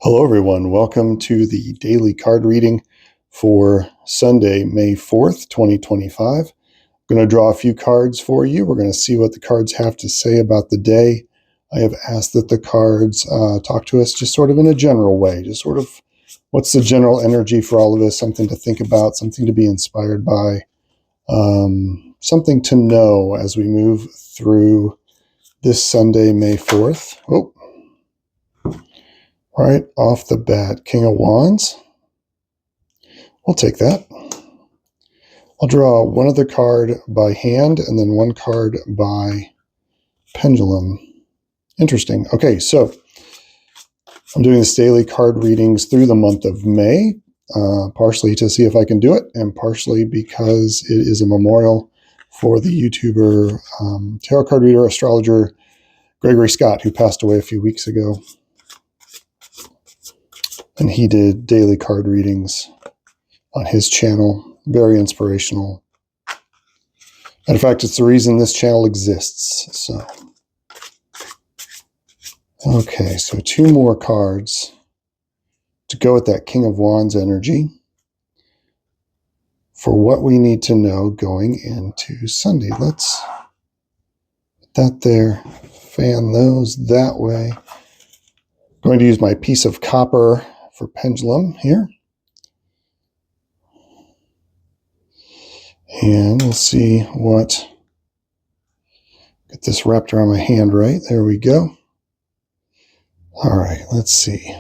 Hello, everyone. Welcome to the daily card reading for Sunday, May 4th, 2025. I'm going to draw a few cards for you. We're going to see what the cards have to say about the day. I have asked that the cards talk to us just sort of in a general way, just sort of what's the general energy for all of us, something to think about, something to be inspired by, something to know as we move through this Sunday, May 4th. Right off the bat, King of Wands. We'll take that. I'll draw one other card by hand and then one card by pendulum. Interesting. Okay, so I'm doing this daily card readings through the month of May, partially to see if I can do it, and partially because it is a memorial for the YouTuber, tarot card reader, astrologer, Gregory Scott, who passed away a few weeks ago. And he did daily card readings on his channel. Very inspirational. And in fact, it's the reason this channel exists. So, okay, so two more cards to go with that King of Wands energy for what we need to know going into Sunday. Let's put that there, fan those that way. I'm going to use my piece of copper for pendulum here. And we'll see what, get this wrapped around my hand right. There we go. All right, let's see.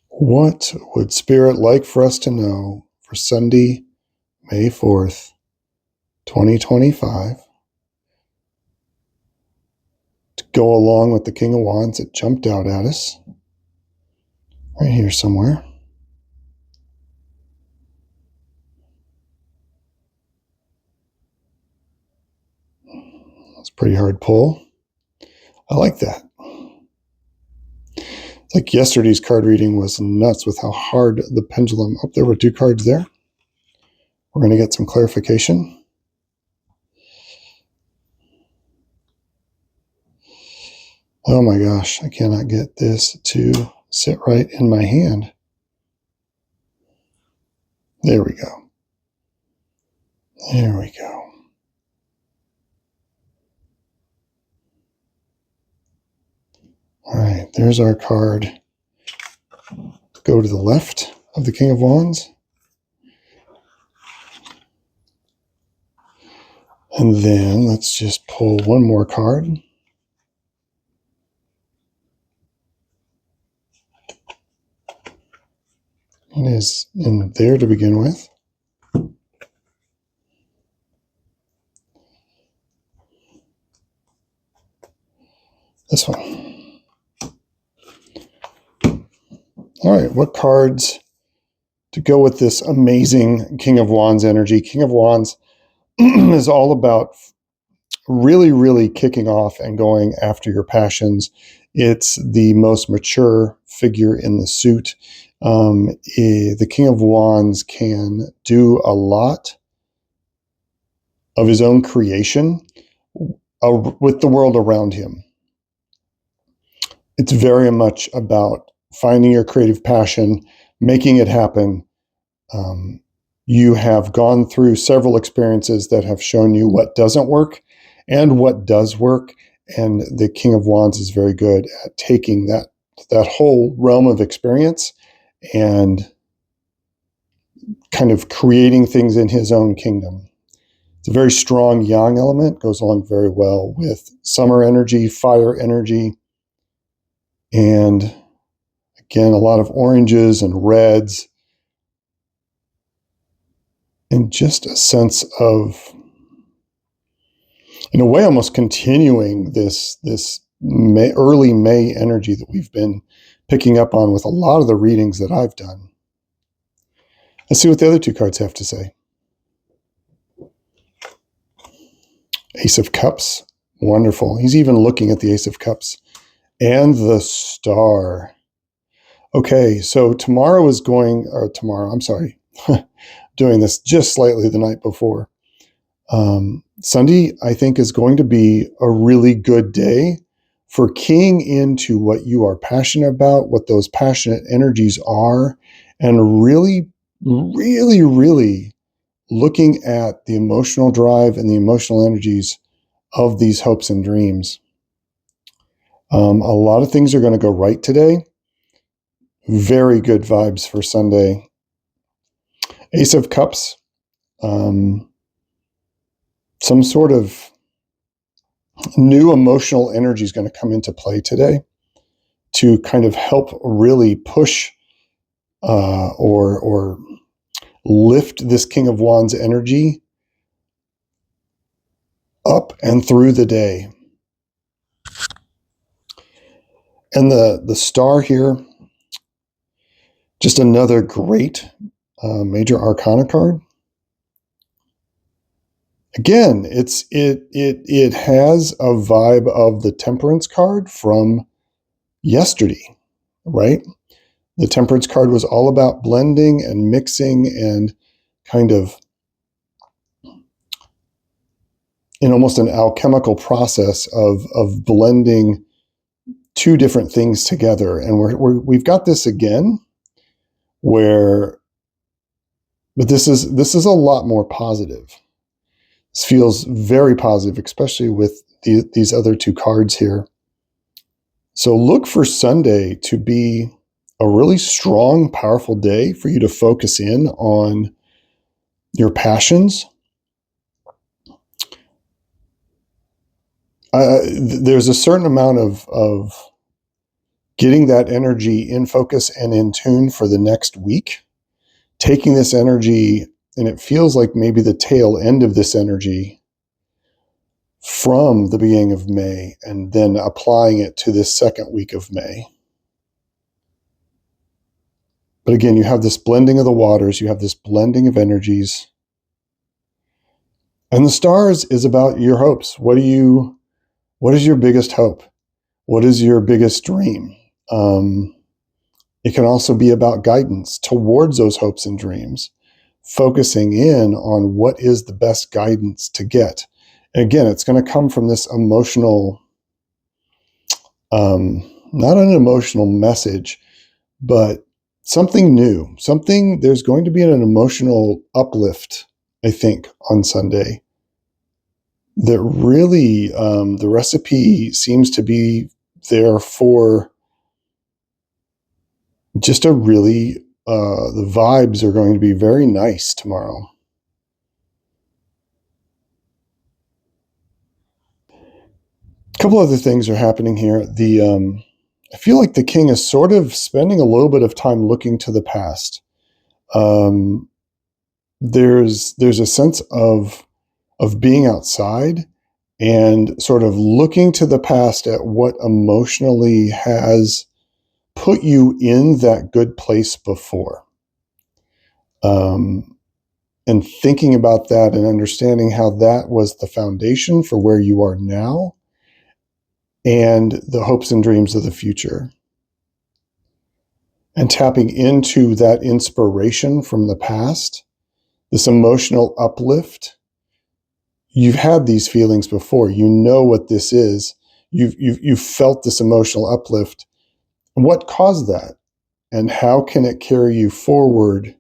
What would Spirit like for us to know for Sunday, May 4th, 2025, to go along with the King of Wands that jumped out at us? Right here somewhere. That's a pretty hard pull. I like that. It's like yesterday's card reading was nuts with how hard the pendulum. Oh, there were two cards there. We're going to get some clarification. Oh my gosh, I cannot get this to sit right in my hand. There we go. There we go. All right, there's our card. Go to the left of the King of Wands. And then let's just pull one more card. It is in there to begin with. This one. All right, what cards to go with this amazing King of Wands energy? King of Wands is all about really, really kicking off and going after your passions. It's the most mature figure in the suit. The King of Wands can do a lot of his own creation with the world around him. It's very much about finding your creative passion, making it happen. You have gone through several experiences that have shown you what doesn't work and what does work. And the King of Wands is very good at taking that whole realm of experience and kind of creating things in his own kingdom. It's a very strong yang element, goes along very well with summer energy, fire energy, and again, a lot of oranges and reds, and just a sense of, in a way, almost continuing this early May energy that we've been picking up on with a lot of the readings that I've done. Let's see what the other two cards have to say. Ace of Cups, wonderful. He's even looking at the Ace of Cups. And the Star. Okay, so tomorrow, I'm sorry, doing this just slightly the night before. Sunday, I think, is going to be a really good day for keying into what you are passionate about, what those passionate energies are, and really, really, really looking at the emotional drive and the emotional energies of these hopes and dreams. A lot of things are going to go right today. Very good vibes for Sunday. Ace of Cups. Some sort of new emotional energy is going to come into play today to kind of help really push or lift this King of Wands energy up and through the day. And the star here, just another great major arcana card. Again, it has a vibe of the Temperance card from yesterday, right? The Temperance card was all about blending and mixing and kind of in almost an alchemical process of blending two different things together. And we've got this again where, but this is a lot more positive. This feels very positive, especially with these other two cards here. So look for Sunday to be a really strong, powerful day for you to focus in on your passions. There's a certain amount of getting that energy in focus and in tune for the next week, taking this energy, and it feels like maybe the tail end of this energy from the beginning of May, and then applying it to this second week of May. But again, you have this blending of the waters, you have this blending of energies. And the stars is about your hopes. What is your biggest hope? What is your biggest dream? It can also be about guidance towards those hopes and dreams, focusing in on what is the best guidance to get. And again, it's going to come from this emotional, not an emotional message, but something new, there's going to be an emotional uplift, I think, on Sunday. That really, the recipe seems to be there for just a really, the vibes are going to be very nice tomorrow. A couple other things are happening here. I feel like the king is sort of spending a little bit of time looking to the past. There's a sense of being outside and sort of looking to the past at what emotionally has put you in that good place before. And thinking about that and understanding how that was the foundation for where you are now and the hopes and dreams of the future. And tapping into that inspiration from the past, this emotional uplift. You've had these feelings before. You know what this is. You've felt this emotional uplift. What caused that? And how can it carry you forward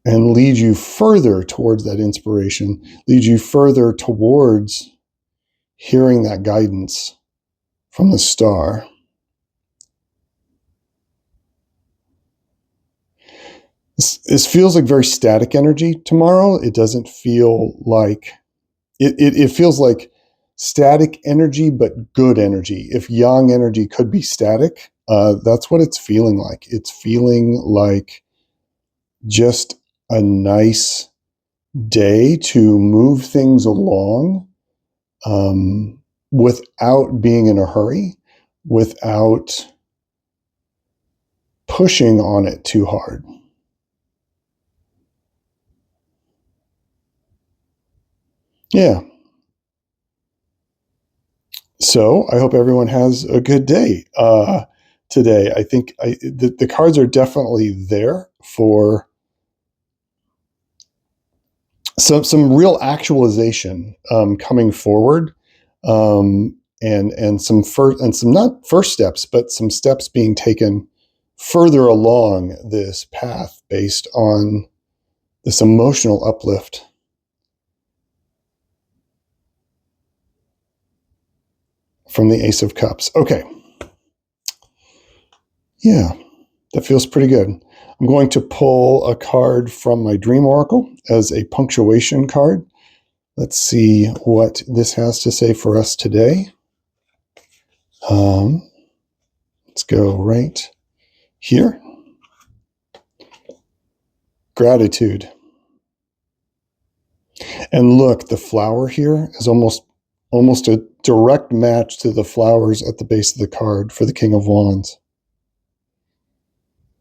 and lead you further towards that inspiration, lead you further towards hearing that guidance from the star? This feels like very static energy tomorrow. It doesn't feel like, it feels like static energy, but good energy. If yang energy could be static, that's what it's feeling like. It's feeling like just a nice day to move things along without being in a hurry, without pushing on it too hard. Yeah. So I hope everyone has a good day today. I think the cards are definitely there for some real actualization coming forward, and some not first steps, but some steps being taken further along this path based on this emotional uplift. From the Ace of Cups. Okay. Yeah, that feels pretty good. I'm going to pull a card from my Dream Oracle as a punctuation card. Let's see what this has to say for us today. Let's go right here. Gratitude. And look, the flower here is almost a direct match to the flowers at the base of the card for the King of Wands.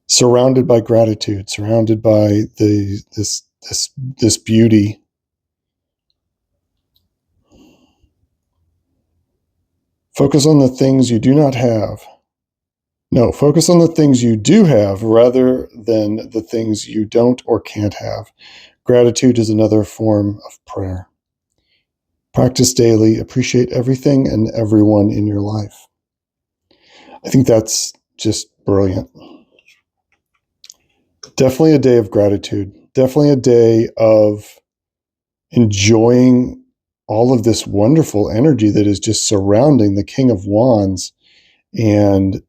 Surrounded by gratitude, surrounded by this beauty. Focus on the things you do not have. No, focus on the things you do have rather than the things you don't or can't have. Gratitude is another form of prayer. Practice daily. Appreciate everything and everyone in your life. I think that's just brilliant. Definitely a day of gratitude. Definitely a day of enjoying all of this wonderful energy that is just surrounding the King of Wands and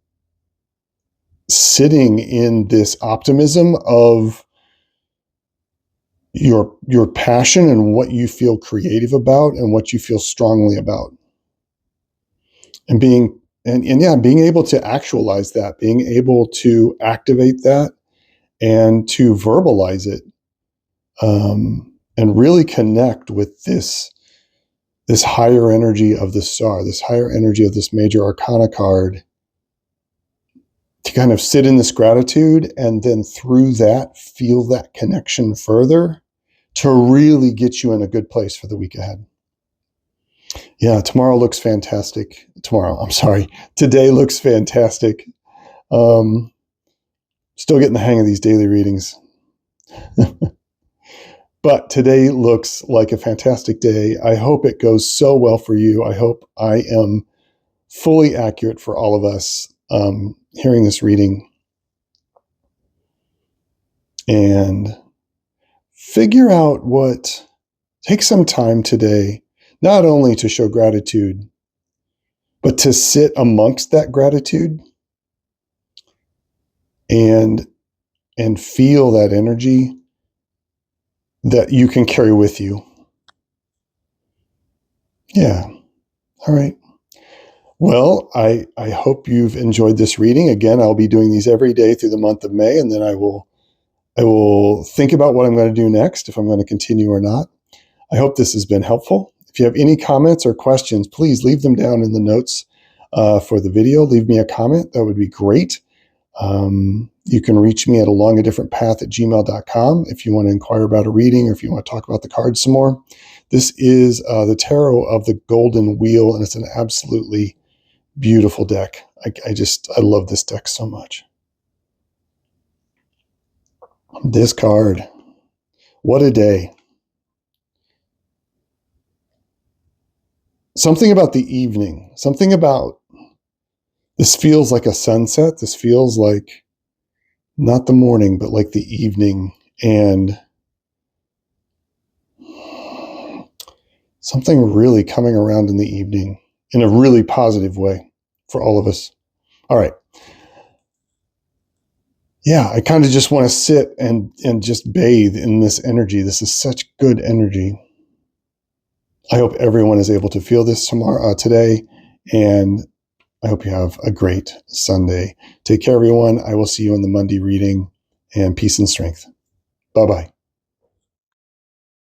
sitting in this optimism of your passion and what you feel creative about and what you feel strongly about. And being able to actualize that, being able to activate that and to verbalize it, and really connect with this higher energy of the star, this higher energy of this major arcana card, to kind of sit in this gratitude and then through that feel that connection further to really get you in a good place for the week ahead. Yeah, tomorrow looks fantastic. Today looks fantastic. Still getting the hang of these daily readings. But today looks like a fantastic day. I hope it goes so well for you. I hope I am fully accurate for all of us hearing this reading. And figure out take some time today, not only to show gratitude, but to sit amongst that gratitude and feel that energy that you can carry with you. Yeah. All right. Well, I hope you've enjoyed this reading. Again, I'll be doing these every day through the month of May, and then I will think about what I'm going to do next, if I'm going to continue or not. I hope this has been helpful. If you have any comments or questions, please leave them down in the notes for the video. Leave me a comment. That would be great. You can reach me at alongadifferentpath@gmail.com if you want to inquire about a reading or if you want to talk about the cards some more. This is the Tarot of the Golden Wheel, and it's an absolutely beautiful deck. I love this deck so much. This card. What a day. Something about the evening. Something about this feels like a sunset. This feels like not the morning, but like the evening. And something really coming around in the evening in a really positive way for all of us. All right. Yeah, I kind of just want to sit and just bathe in this energy. This is such good energy. I hope everyone is able to feel this today, and I hope you have a great Sunday. Take care, everyone. I will see you in the Monday reading, and peace and strength. Bye-bye.